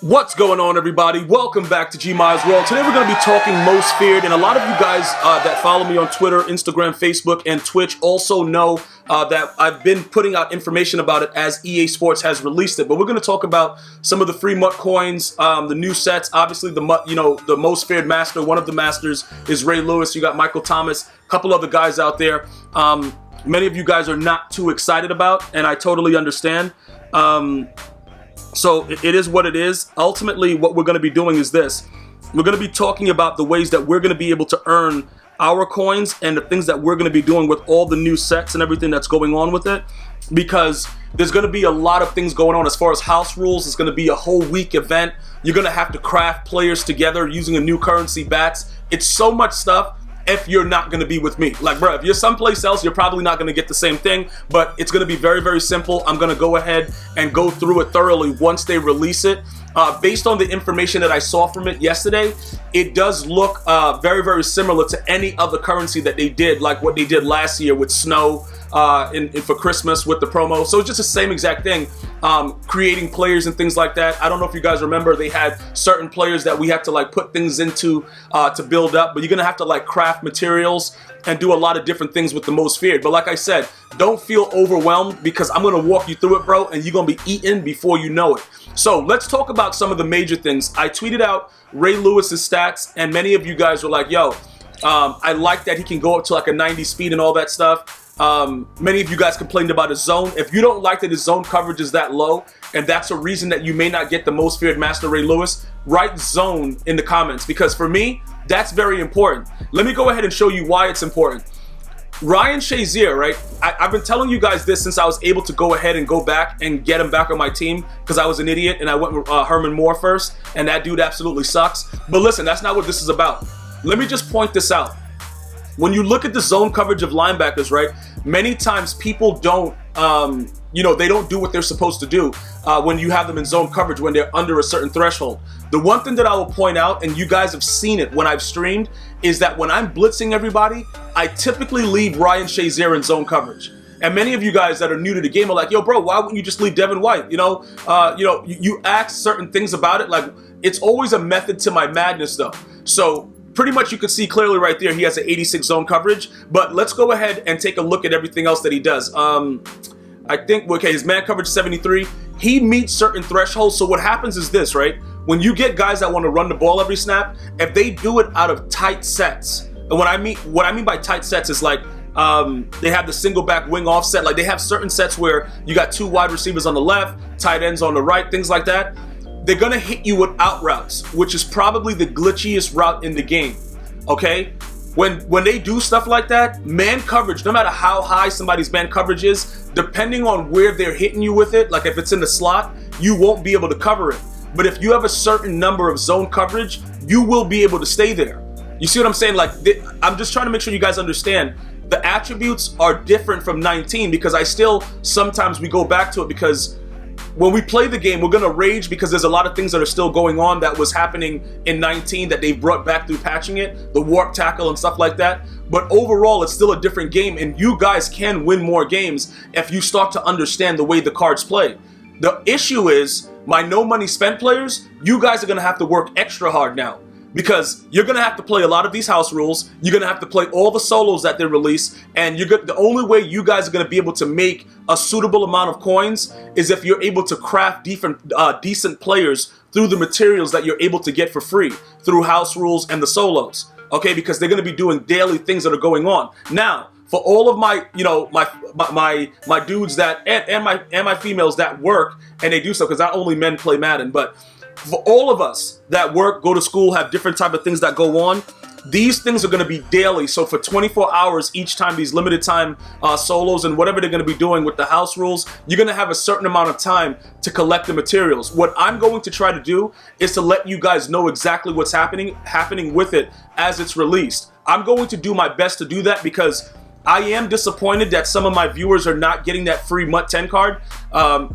What's going on, everybody? Welcome back to GmiasWorld. Today we're going to be talking most feared, and a lot of you guys that follow me on Twitter, Instagram, Facebook, and Twitch also know that I've been putting out information about it as EA Sports has released it. But we're going to talk about some of the free MUTCOINS, the new sets. Obviously, the most feared master, one of the masters is Ray Lewis. You got Michael Thomas, a couple other guys out there. Many of you guys are not too excited about, and I totally understand. So it is what it is. Ultimately, what we're going to be doing is this. We're going to be talking about the ways that we're going to be able to earn our coins and the things that we're going to be doing with all the new sets and everything that's going on with it. Because there's going to be a lot of things going on as far as house rules. It's going to be a whole week event. You're going to have to craft players together using a new currency bats. It's so much stuff. If you're not going to be with me, like, bro, if you're someplace else, you're probably not going to get the same thing, but it's going to be very, very simple. I'm going to go ahead and go through it thoroughly once they release it. Based on the information that I saw from it yesterday, it does look very, very similar to any other currency that they did, like what they did last year with Snow for Christmas with the promo. So it's just the same exact thing, creating players and things like that. I don't know if you guys remember, they had certain players that we had to like put things into to build up, but you're gonna have to like craft materials and do a lot of different things with the most feared. But like I said, don't feel overwhelmed because I'm gonna walk you through it, bro, and you're gonna be eaten before you know it. So let's talk about some of the major things. I tweeted out Ray Lewis's stats, and many of you guys were like, yo, I like that he can go up to like a 90 speed and all that stuff. Many of you guys complained about his zone. If you don't like that his zone coverage is that low, and that's a reason that you may not get the most feared Master Ray Lewis, write zone in the comments, because for me, that's very important. Let me go ahead and show you why it's important. Ryan Shazier, right? I've been telling you guys this since I was able to go ahead and go back and get him back on my team because I was an idiot and I went with Herman Moore first, and that dude absolutely sucks. But listen, that's not what this is about. Let me just point this out. When you look at the zone coverage of linebackers, right, many times people don't, they don't do what they're supposed to do when you have them in zone coverage when they're under a certain threshold. The one thing that I will point out, and you guys have seen it when I've streamed, is that when I'm blitzing everybody, I typically leave Ryan Shazier in zone coverage. And many of you guys that are new to the game are like, yo, bro, why wouldn't you just leave Devin White? You ask certain things about it. Like, it's always a method to my madness, though. So pretty much you can see clearly right there, he has an 86 zone coverage. But let's go ahead and take a look at everything else that he does. I think, okay, his man coverage is 73. He meets certain thresholds. So what happens is this, right? When you get guys that want to run the ball every snap, if they do it out of tight sets, and what I mean by tight sets is like they have the single back wing offset. Like they have certain sets where you got two wide receivers on the left, tight ends on the right, things like that. They're gonna hit you with out routes, which is probably the glitchiest route in the game. Okay? When they do stuff like that, man coverage, no matter how high somebody's man coverage is, depending on where they're hitting you with it, like if it's in the slot, you won't be able to cover it. But if you have a certain number of zone coverage, you will be able to stay there. You see what I'm saying? Like, I'm just trying to make sure you guys understand the attributes are different from 19, because sometimes we go back to it because when we play the game, we're going to rage because there's a lot of things that are still going on that was happening in 19 that they've brought back through patching it, the warp tackle and stuff like that. But overall, it's still a different game, and you guys can win more games if you start to understand the way the cards play. The issue is, my no money spent players, you guys are going to have to work extra hard now, because you're going to have to play a lot of these house rules. You're going to have to play all the solos that they release, and the only way you guys are going to be able to make a suitable amount of coins is if you're able to craft decent players through the materials that you're able to get for free through house rules and the solos. Okay, because they're going to be doing daily things that are going on. Now, for all of my, my dudes that and my females that work and they do stuff, because not only men play Madden, but for all of us that work, go to school, have different type of things that go on, these things are going to be daily. So for 24 hours each time, these limited time solos and whatever they're going to be doing with the house rules, you're going to have a certain amount of time to collect the materials. What I'm going to try to do is to let you guys know exactly what's happening with it as it's released. I'm going to do my best to do that, because I am disappointed that some of my viewers are not getting that free MUT 10 card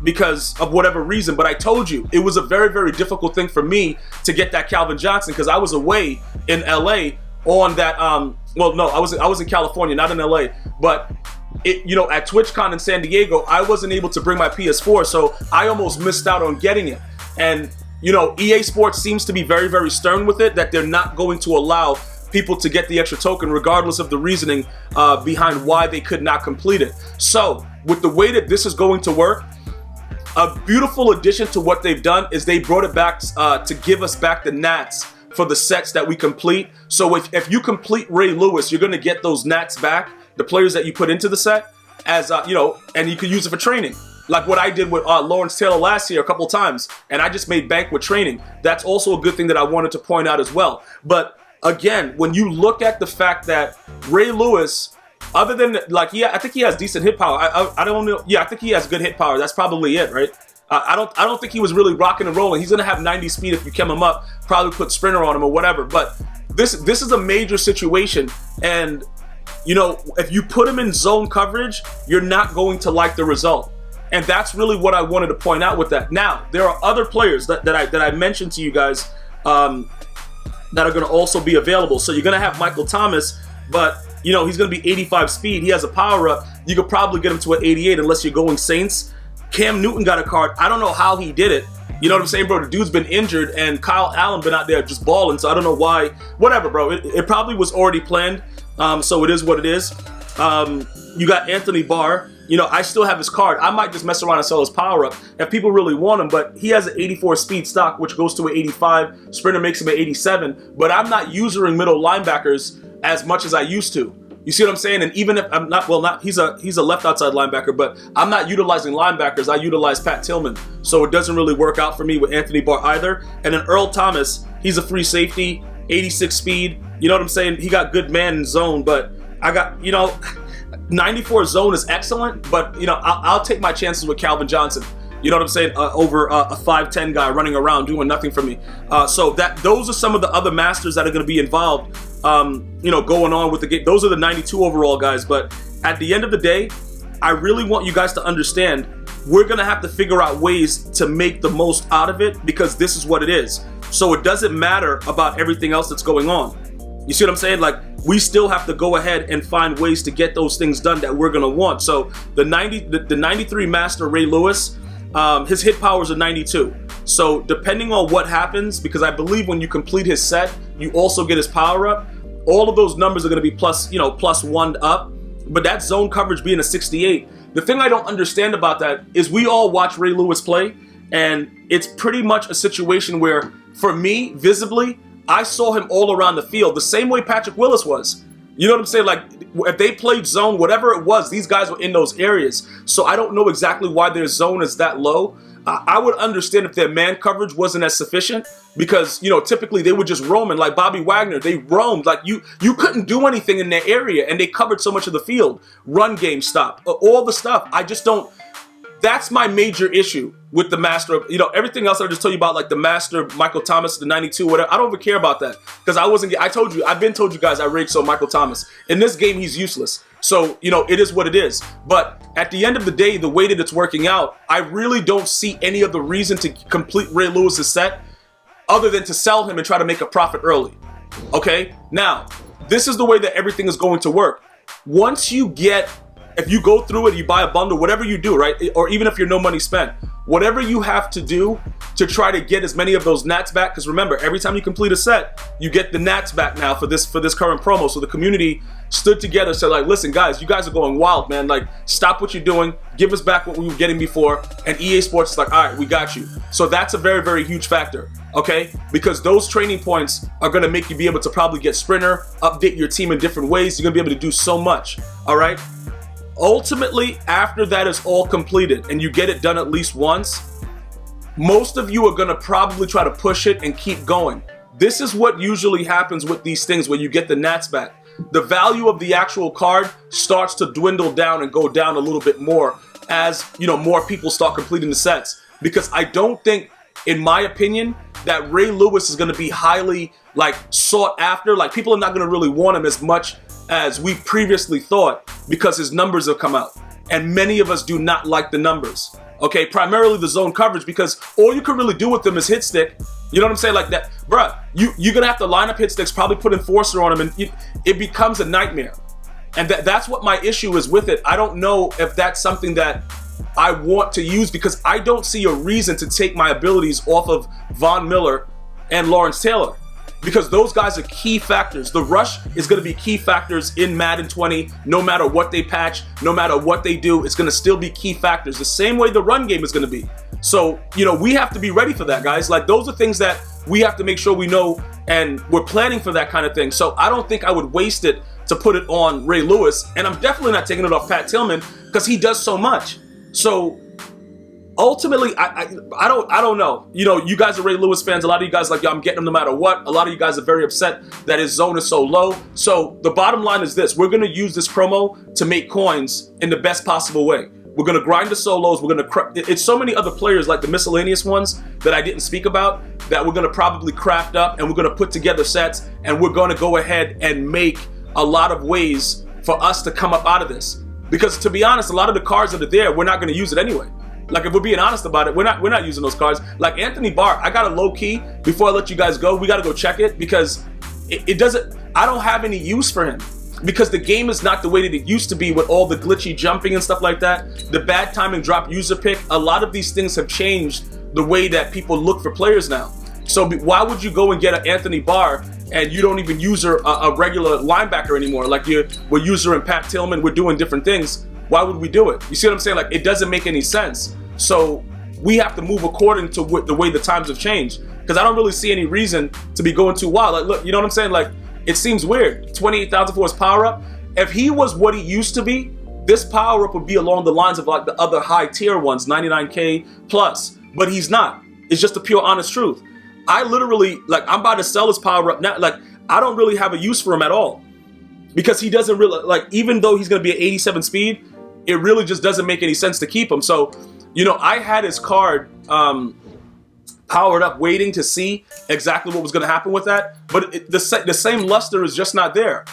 because of whatever reason. But I told you, it was a very, very difficult thing for me to get that Calvin Johnson, because I was away in LA on that. Well, no, I was in California, not in LA. But at TwitchCon in San Diego, I wasn't able to bring my PS4, so I almost missed out on getting it. And you know, EA Sports seems to be very, very stern with it, that they're not going to allow people to get the extra token regardless of the reasoning behind why they could not complete it. So with the way that this is going to work, a beautiful addition to what they've done is they brought it back to give us back the nats for the sets that we complete. So if you complete Ray Lewis, you're going to get those nats back, the players that you put into the set, as you know, and you can use it for training. Like what I did with Lawrence Taylor last year a couple times, and I just made bank with training. That's also a good thing that I wanted to point out as well. But again, when you look at the fact that Ray Lewis, other than like, yeah, I think he has decent hit power. I don't know. Yeah, I think he has good hit power. That's probably it, right? I don't think he was really rocking and rolling. He's gonna have 90 speed if you chem him up. Probably put sprinter on him or whatever. But this is a major situation, and you know, if you put him in zone coverage, you're not going to like the result. And that's really what I wanted to point out with that. Now, there are other players that I mentioned to you guys that are going to also be available. So you're going to have Michael Thomas, but you know, he's going to be 85 speed. He has a power up. You could probably get him to an 88 unless you're going Saints. Cam Newton got a card. I don't know how he did it. You know what I'm saying, bro? The dude's been injured, and Kyle Allen been out there just balling. So I don't know why. Whatever, bro. It probably was already planned. So it is what it is. You got Anthony Barr. You know, I still have his card. I might just mess around and sell his power up if people really want him, but he has an 84 speed stock, which goes to an 85. Sprinter makes him an 87, but I'm not using middle linebackers as much as I used to. You see what I'm saying? And even if I'm not, well, he's a left outside linebacker, but I'm not utilizing linebackers. I utilize Pat Tillman. So it doesn't really work out for me with Anthony Barr either. And then Earl Thomas, he's a free safety, 86 speed. You know what I'm saying? He got good man in zone, but I got, you know, 94 zone is excellent, but you know, I'll take my chances with Calvin Johnson. You know what I'm saying? Over a 5'10" guy running around doing nothing for me. So those are some of the other masters that are going to be involved. You know, going on with the game. Those are the 92 overall guys. But at the end of the day, I really want you guys to understand we're going to have to figure out ways to make the most out of it, because this is what it is. So it doesn't matter about everything else that's going on. You see what I'm saying? Like, we still have to go ahead and find ways to get those things done that we're gonna want. So the 93 Master Ray Lewis, his hit power is a 92. So depending on what happens, because I believe when you complete his set, you also get his power up. All of those numbers are gonna be plus, you know, +1 up. But that zone coverage being a 68. The thing I don't understand about that is we all watch Ray Lewis play, and it's pretty much a situation where, for me, visibly, I saw him all around the field, the same way Patrick Willis was. You know what I'm saying? Like, if they played zone, whatever it was, these guys were in those areas. So I don't know exactly why their zone is that low. I would understand if their man coverage wasn't as sufficient, because, you know, typically they were just roaming, like Bobby Wagner. They roamed. Like, you couldn't do anything in their area, and they covered so much of the field. Run game stop, all the stuff. I just don't. That's my major issue with the Master. You know, everything else I just told you about, like the Master, Michael Thomas, the 92, whatever. I don't even care about that, because I've been told you guys I rage so Michael Thomas. In this game, he's useless. So, you know, it is what it is. But at the end of the day, the way that it's working out, I really don't see any other reason to complete Ray Lewis's set other than to sell him and try to make a profit early. Okay? Now, this is the way that everything is going to work. Once you get, if you go through it, you buy a bundle, whatever you do, right? Or even if you're no money spent, whatever you have to do to try to get as many of those nats back, because remember, every time you complete a set, you get the nats back now for this current promo. So the community stood together, said like, listen guys, you guys are going wild, man. Like, stop what you're doing, give us back what we were getting before. And EA Sports is like, all right, we got you. So that's a very, very huge factor, okay? Because those training points are gonna make you be able to probably get sprinter, update your team in different ways. You're gonna be able to do so much, all right? Ultimately, after that is all completed and you get it done at least once, most of you are gonna probably try to push it and keep going. This is what usually happens with these things when you get the nats back. The value of the actual card starts to dwindle down and go down a little bit more as, you know, more people start completing the sets. Because I don't think, in my opinion, that Ray Lewis is gonna be highly, like, sought after. Like, people are not gonna really want him as much as we previously thought, because his numbers have come out. And many of us do not like the numbers. Okay, primarily the zone coverage, because all you can really do with them is hit stick. You know what I'm saying? Like that, bruh, you're gonna have to line up hit sticks, probably put enforcer on them, and it becomes a nightmare. And that's what my issue is with it. I don't know if that's something that I want to use, because I don't see a reason to take my abilities off of Von Miller and Lawrence Taylor, because those guys are key factors. The rush is going to be key factors in Madden 20. No matter what they patch, no matter what they do, it's going to still be key factors, the same way the run game is going to be. So, you know, we have to be ready for that, guys. Like, those are things that we have to make sure we know, and we're planning for that kind of thing. So I don't think I would waste it to put it on Ray Lewis, and I'm definitely not taking it off Pat Tillman, because he does so much. So ultimately, I don't know. You know, you guys are Ray Lewis fans. A lot of you guys are like, yo, I'm getting him no matter what. A lot of you guys are very upset that his zone is so low. So the bottom line is this: we're going to use this promo to make coins in the best possible way. We're going to grind the solos. We're going to it's so many other players, like the miscellaneous ones that I didn't speak about, that we're going to probably craft up, and we're going to put together sets, and we're going to go ahead and make a lot of ways for us to come up out of this. Because to be honest, a lot of the cards that are there, we're not going to use it anyway. Like, if we're being honest about it, we're not using those cards. Like Anthony Barr, I got a low key, before I let you guys go, we got to go check it, because it doesn't, I don't have any use for him, because the game is not the way that it used to be, with all the glitchy jumping and stuff like that, the bad timing drop user pick. A lot of these things have changed the way that people look for players now. So why would you go and get an Anthony Barr and you don't even use a regular linebacker anymore? Like, we're using Pat Tillman, we're doing different things. Why would we do it? You see what I'm saying? Like, it doesn't make any sense. So we have to move according to the way the times have changed, because I don't really see any reason to be going too wild. Like, look, you know what I'm saying? Like, it seems weird. 28,000 for his power up. If he was what he used to be, this power up would be along the lines of like the other high tier ones, 99K plus. But he's not. It's just the pure honest truth. I literally, like, I'm about to sell his power up now. Like, I don't really have a use for him at all, because he doesn't really, like, even though he's going to be at 87 speed, it really just doesn't make any sense to keep him. So, you know, I had his card powered up, waiting to see exactly what was going to happen with that. But the same luster is just not there.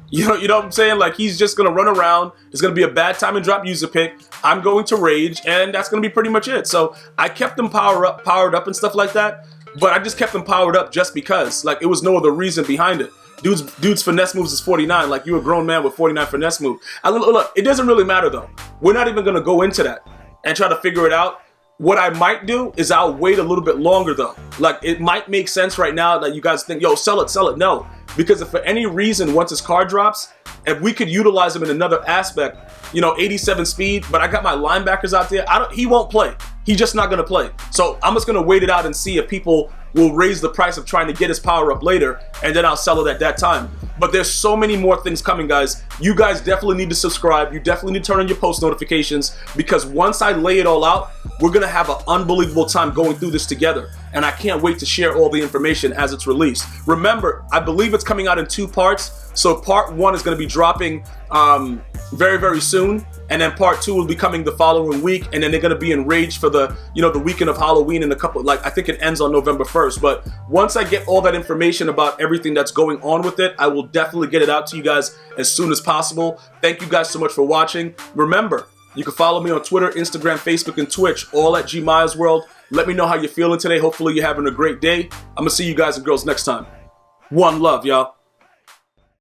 You know what I'm saying? Like, he's just going to run around. It's going to be a bad time and drop user pick. I'm going to rage, and that's going to be pretty much it. So I kept him powered up and stuff like that. But I just kept him powered up just because. Like, it was no other reason behind it. Dude's finesse moves is 49. Like, you're a grown man with 49 finesse move. Look, it doesn't really matter, though. We're not even going to go into that and try to figure it out. What I might do is I'll wait a little bit longer, though. Like, it might make sense right now that you guys think, yo, sell it. No. Because if for any reason, once his card drops, if we could utilize him in another aspect, you know, 87 speed, but I got my linebackers out there, he won't play. He's just not going to play. So I'm just going to wait it out and see if people will raise the price of trying to get his power up later, and then I'll sell it at that time. But there's so many more things coming, guys. You guys definitely need to subscribe. You definitely need to turn on your post notifications, because once I lay it all out, we're going to have an unbelievable time going through this together. And I can't wait to share all the information as it's released. Remember, I believe it's coming out in 2 parts. So part 1 is going to be dropping very, very soon. And then part 2 will be coming the following week. And then they're going to be enraged for the weekend of Halloween in a couple, like, I think it ends on November 1st. But once I get all that information about everything that's going on with it, I will definitely get it out to you guys as soon as possible. Thank you guys so much for watching. Remember, you can follow me on Twitter, Instagram, Facebook, and Twitch, all at GmiasWorld. Let me know how you're feeling today. Hopefully you're having a great day. I'm going to see you guys and girls next time. One love, y'all.